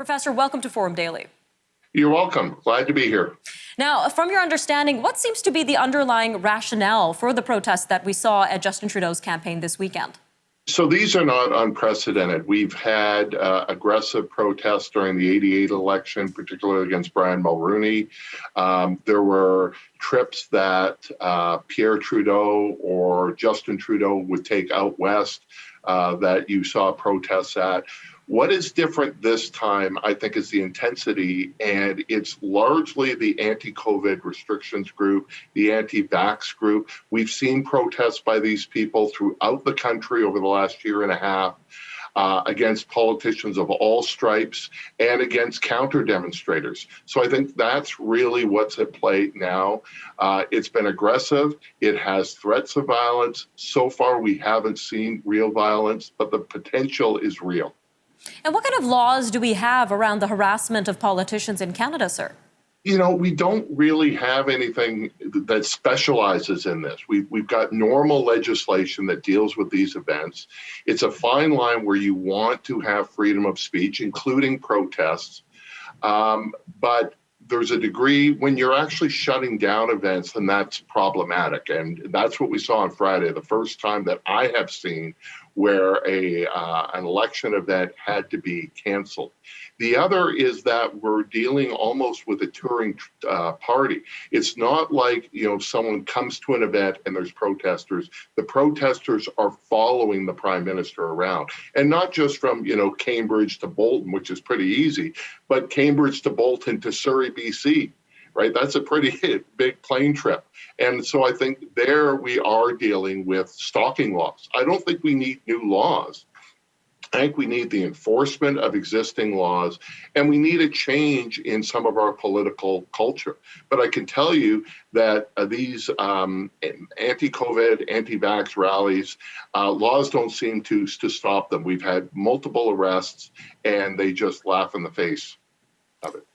Professor, welcome to Forum Daily. You're welcome. Glad to be here. Now, from your understanding, what seems to be the underlying rationale for the protests that we saw at Justin Trudeau's campaign this weekend? So these are not unprecedented. We've had aggressive protests during the '88 election, particularly against Brian Mulroney. There were trips that Pierre Trudeau or Justin Trudeau would take out west that you saw protests at. What is different this time, I think, is the intensity, and it's largely the anti-COVID restrictions group, the anti-vax group. We've seen protests by these people throughout the country over the last year and a half against politicians of all stripes and against counter-demonstrators. So I think that's really what's at play now. It's been aggressive. It has threats of violence. So far, we haven't seen real violence, but the potential is real. And what kind of laws do we have around the harassment of politicians in Canada, sir? You know, we don't really have anything that specializes in this. We've got normal legislation that deals with these events. It's a fine line where you want to have freedom of speech, including protests. But there's a degree when you're actually shutting down events, then that's problematic. And that's what we saw on Friday, the first time that I have seen where an election event had to be canceled. The other is that we're dealing almost with a touring party. It's not like, someone comes to an event and there's protesters. The protesters are following the prime minister around, and not just from, Cambridge to Bolton, which is pretty easy, but Cambridge to Bolton to Surrey, BC. Right, that's a pretty big plane trip. And so I think there we are dealing with stalking laws. I don't think we need new laws. I think we need the enforcement of existing laws, and we need a change in some of our political culture. But I can tell you that these anti-COVID, anti-vax rallies, laws don't seem to stop them. We've had multiple arrests, and they just laugh in the face of it.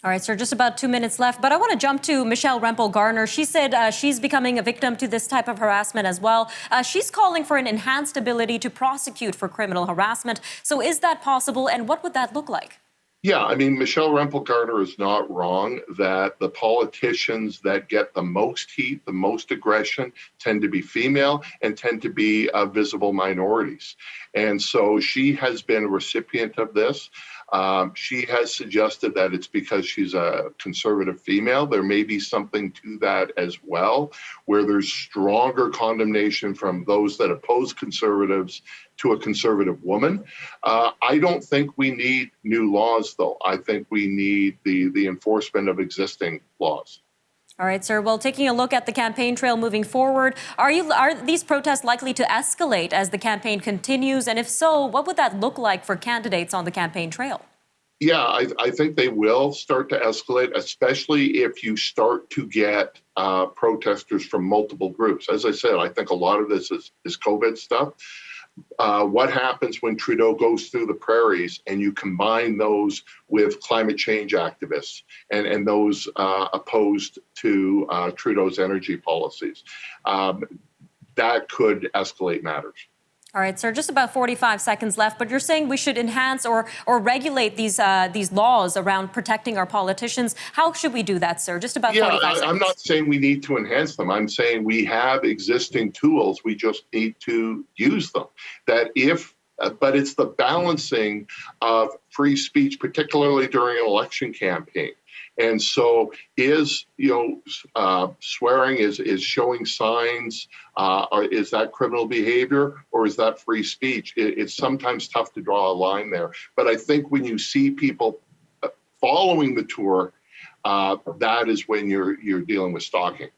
All right, sir, just about 2 minutes left, but I want to jump to Michelle Rempel-Garner. She said she's becoming a victim to this type of harassment as well. She's calling for an enhanced ability to prosecute for criminal harassment. So is that possible, and what would that look like? Yeah, I mean, Michelle Rempel-Garner is not wrong that the politicians that get the most heat, the most aggression, tend to be female and tend to be visible minorities. And so she has been a recipient of this. She has suggested that it's because she's a conservative female. There may be something to that as well, where there's stronger condemnation from those that oppose conservatives to a conservative woman. I don't think we need new laws, though. I think we need the enforcement of existing laws. All right, sir. Well, taking a look at the campaign trail moving forward, are these protests likely to escalate as the campaign continues? And if so, what would that look like for candidates on the campaign trail? Yeah, I think they will start to escalate, especially if you start to get protesters from multiple groups. As I said, I think a lot of this is COVID stuff. What happens when Trudeau goes through the prairies and you combine those with climate change activists and those opposed to Trudeau's energy policies? That could escalate matters. All right, sir, just about 45 seconds left, but you're saying we should enhance or regulate these laws around protecting our politicians. How should we do that, sir? Just about 45 seconds. I'm not saying we need to enhance them. I'm saying we have existing tools. We just need to use them. But it's the balancing of free speech, particularly during an election campaign. And so swearing is showing signs, or is that criminal behavior, or is that free speech? It's sometimes tough to draw a line there. But I think when you see people following the tour, that is when you're dealing with stalking.